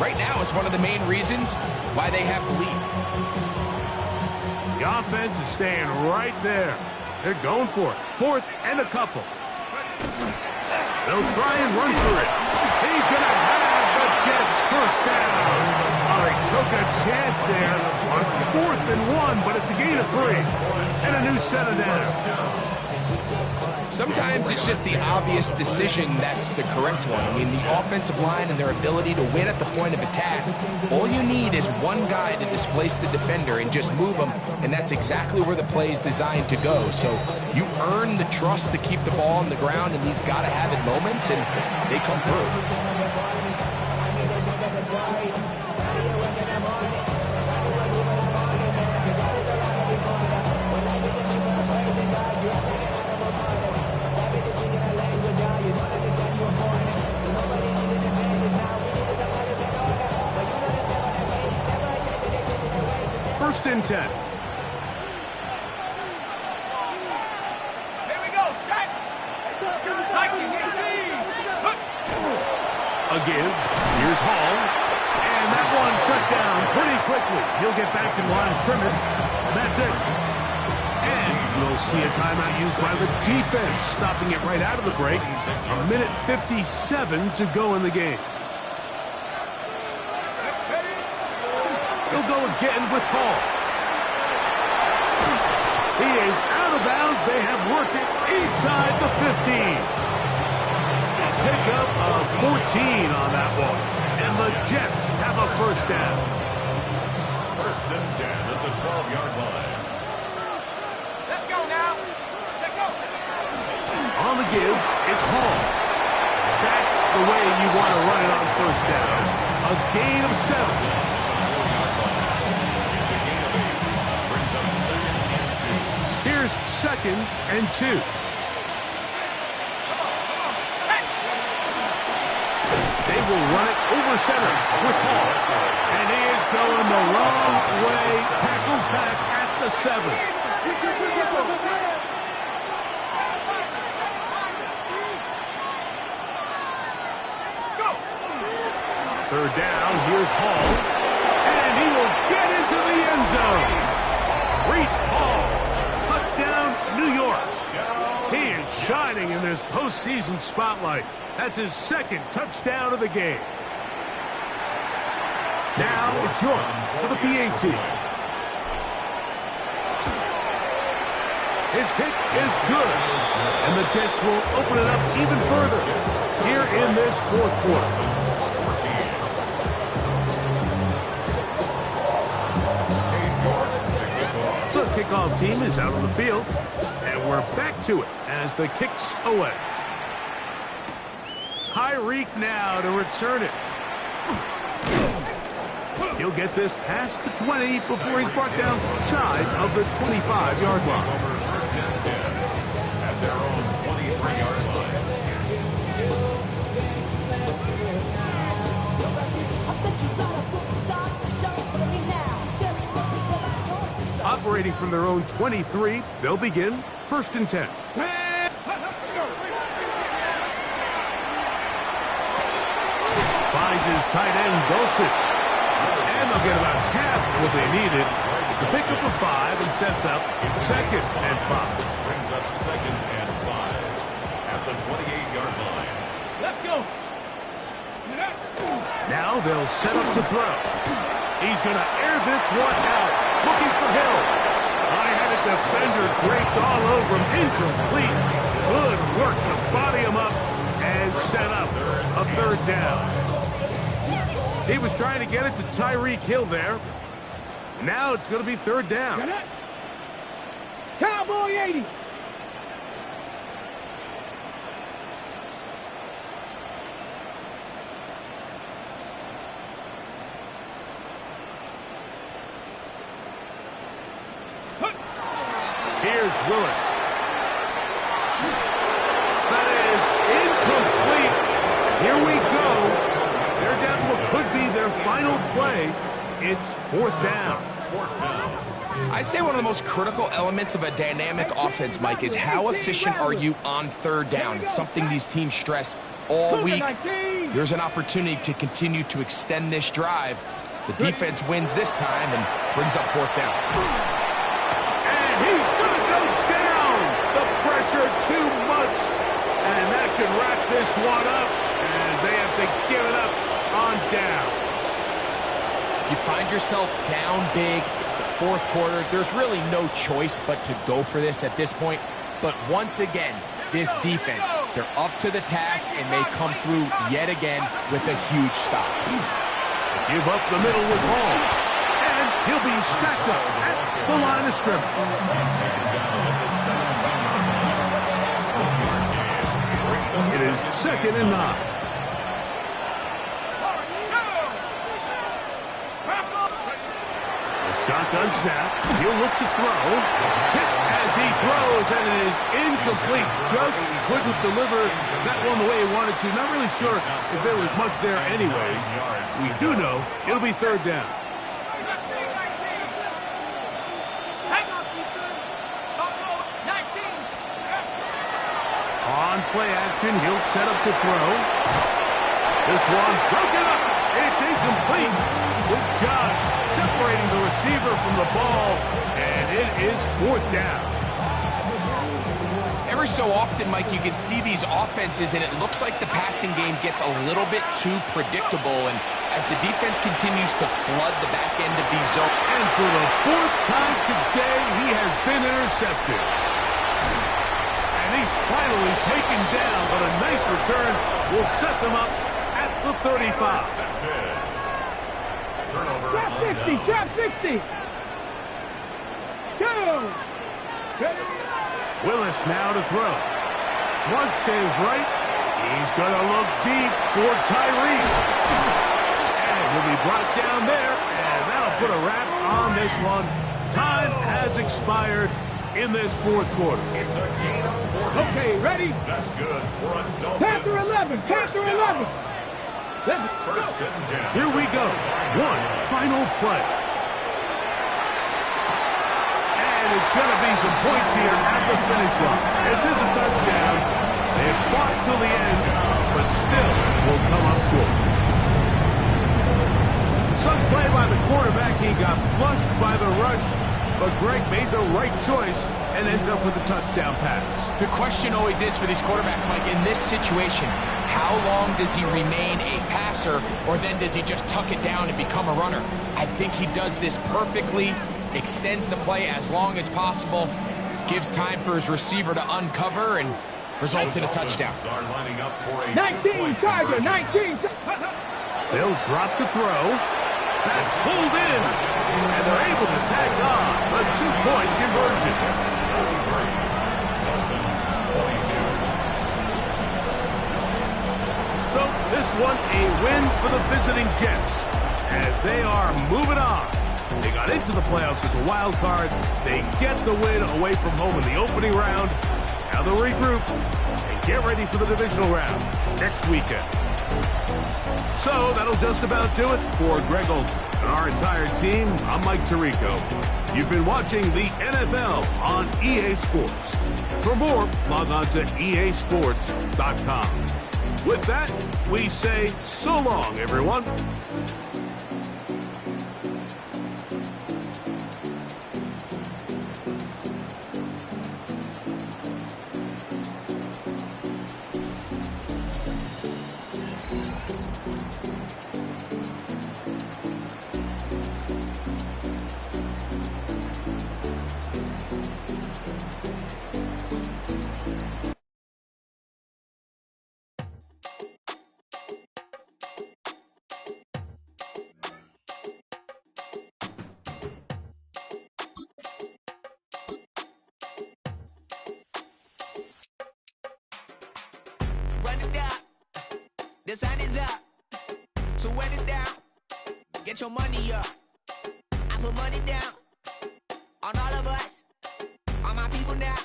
right now it's one of the main reasons why they have the lead. The offense is staying right there. They're going for it. 4th and a couple. They'll try and run for it. He's going to have the Jets 1st down. Oh, they took a chance there on 4th and 1, but it's a gain of 3. And a new set of downs. Sometimes it's just the obvious decision that's the correct one. I mean, the offensive line and their ability to win at the point of attack, all you need is one guy to displace the defender and just move him, and that's exactly where the play is designed to go. So you earn the trust to keep the ball on the ground in these gotta-have-it moments, and they come through. First and 10. Here we go, set. Again, here's Hall. And that one shut down pretty quickly. He'll get back to the line of scrimmage. That's it. And we'll see a timeout used by the defense, stopping it right out of the break. A minute 57 to go in the game. He'll go again with Hall. He is out of bounds. They have worked it inside the 15. A pickup of 14 on that one. And the Jets have a 1st down. 1st and 10 at the 12-yard line. Let's go now. Let's go. On the give, it's Hall. That's the way you want to run it on 1st down. A gain of 7. It's a gain of 8. Brings up 2nd 2nd and 2. They will run it over center with Hall. And he is going the wrong way. Tackled back at the 7. Third down, here's Hall. And he will get into the end zone. Breece Hall, touchdown, New York. He is shining in this postseason spotlight. That's his 2nd touchdown of the game. Now it's York for the PAT. His kick is good. And the Jets will open it up even further here in this 4th quarter. The kickoff team is out on the field, and we're back to it as the kick's away. Tyreek now to return it. He'll get this past the 20 before he's brought down shy of the 25-yard line. At their own 23-yard line. Operating from their own 23, they'll begin 1st and 10. Finds his tight end, Dulcich. And they'll get about half what they needed. It's a pickup of 5 and sets up 2nd and 5. Brings up 2nd and 5 at the 28-yard line. Let's go. Now they'll set up to throw. He's going to air this one out. Looking for Hill. I had a defender draped all over him. Incomplete. Good work to body him up and set up a 3rd down. He was trying to get it to Tyreek Hill there. Now it's going to be 3rd down. Cowboy 80. Here's Willis. That is incomplete. Here we go. They're down to what could be their final play. It's 4th down. I'd say one of the most critical elements of a dynamic offense, Mike, is how efficient are you on 3rd down. It's something these teams stress all week. Here's an opportunity to continue to extend this drive. The defense wins this time and brings up 4th down. And he's going to go down. The pressure too much. And that should wrap this one up as they have to give it up on downs. You find yourself down big. It's the 4th quarter. There's really no choice but to go for this at this point. But once again, this defense, they're up to the task, and they come through yet again with a huge stop. Give up the middle with Hall. And he'll be stacked up at the line of scrimmage. It is 2nd and 9. Shotgun snap. He'll look to throw. Hit as he throws, and it is incomplete. Just couldn't deliver that one the way he wanted to. Not really sure if there was much there anyways. We do know it'll be 3rd down. On play action, he'll set up to throw. This one broken up. It's incomplete. Good job separating the receiver from the ball, and it is 4th down. Every so often, Mike, you can see these offenses, and it looks like the passing game gets a little bit too predictable, and as the defense continues to flood the back end of these zones. And for the 4th time today, he has been intercepted. And he's finally taken down, but a nice return will set them up at the 35. Trap 60, trap 60. Go. Willis now to throw. Flush to his right. He's going to look deep for Tyreek. And he'll be brought down there, and that'll put a wrap on this one. Time has expired. in this fourth quarter. It's a gain of 40. Okay, ready? That's good for a Dolphins. Panther 11, Panther 11. Let's First go. and 10. Here we go. One final play. And it's going to be some points here at the finish line. This is a touchdown. They fought till the end, but still will come up short. Some play by the quarterback. He got flushed by the rush, but Greg made the right choice and ends up with a touchdown pass. The question always is for these quarterbacks, Mike, in this situation, how long does he remain a passer, or then does he just tuck it down and become a runner? I think he does this perfectly, extends the play as long as possible, gives time for his receiver to uncover, and results in a touchdown. Are lining up for a 19, Tiger, 19. They'll drop to throw. That's pulled in, and they're able to tag on a 2-point conversion. Dolphins 22. So this one a win for the visiting Jets as they are moving on. They got into the playoffs as a wild card. They get the win away from home in the opening round. Now they'll regroup and get ready for the divisional round next weekend. So that'll just about do it for Greg Olsen and our entire team. I'm Mike Tirico. You've been watching the NFL on EA Sports. For more, log on to easports.com. With that, we say so long, everyone. Run it down. The sun is up. So run it down. Get your money up. I put money down on all of us, on my people now,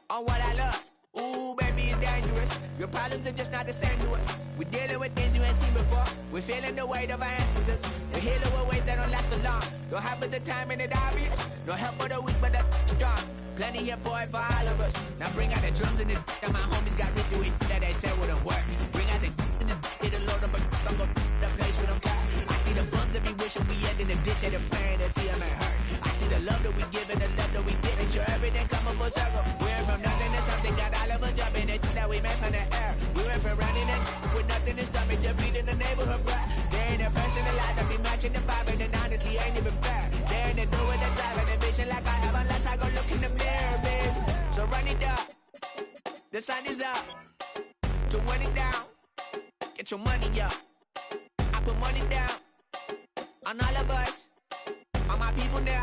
on what I love. Ooh, baby, it's dangerous. Your problems are just not the same to us. We're dealing with things you ain't seen before. We're feeling the weight of our ancestors. We're healing with ways that don't last for long. Don't have but the time and it obvious. No help for the weak, but the strong. Plenty here, boy, for all of us. Now bring out the drums and the and my homies got rich with that they said wouldn't work. Bring out the and the it'll load up, I'm gonna the place with them car. I see the bums that be wishing we end in the ditch and the pain to see them ain't hurt. I see the love that we give and the love that we give. Make sure everything come up full circle. We went from nothing to something, got all of us jumping it that we made from the air. We went from running it with nothing to stomach, just beating the neighborhood, bruh. There ain't a person alive that be matching the vibe, and honestly ain't even fair. There ain't a door with the drive and a vision like I have unless I go look in the mirror, baby. So run it up. The sun is up. So run it down. Get your money up. I put money down on all of us, on my people now,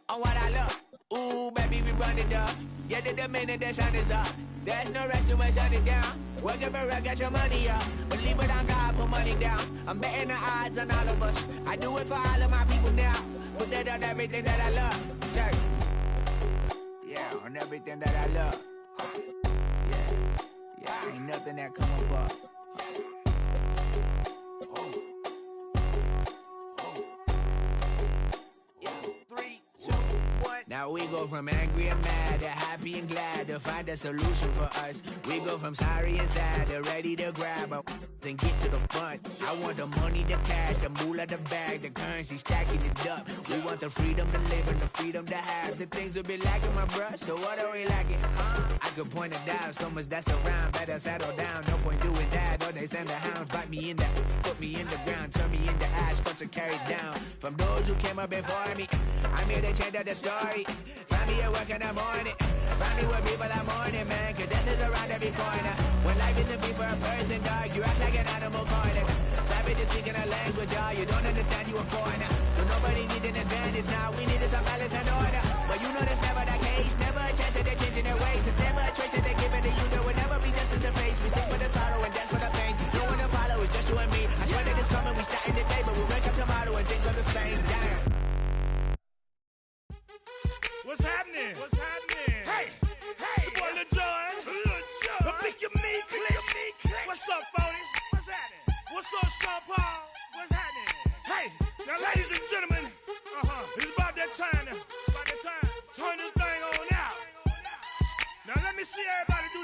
on what I love. Ooh, baby, we run it up. Get it the minute the sun is up. There's no rest to my shut it down. Working for real, get your money up. Believe it on God, put money down. I'm betting the odds on all of us. I do it for all of my people now. Put that on everything that I love. Church. Yeah, on everything that I love. Yeah, ain't nothing that come above. Now we go from angry and mad to happy and glad to find a solution for us. We go from sorry and sad to ready to grab up then get to the front. I want the money, the cash, the moolah, the bag, the currency, stacking it up. We want the freedom to live and the freedom to have. The things will be lacking, my bruh, so what are we lacking? I could point it down, so much that's around. Better settle down, no point doing that. Or they send the hounds, bite me in the, put me in the ground, turn me into ash, but to carry down. From those who came up before me, I'm here to change up the story. Find me at work in the morning. Find me where people are mourning, man. Cause death is around every corner. When life isn't free for a person, dog, you act like an animal corner. Savage is speaking a language, y'all. You don't understand, you a foreigner. But nobody needs an advantage now. We needed some balance and order. But you know that's never the case. Never a chance that they're changing their ways. It's never a choice that they're giving to you. There will never be justice to face. We sing for the sorrow and dance for the pain. No one to follow, it's just you and me. I swear that it's coming, we starting today. But we wake up tomorrow and things are the same. Damn. What's happening? me everybody do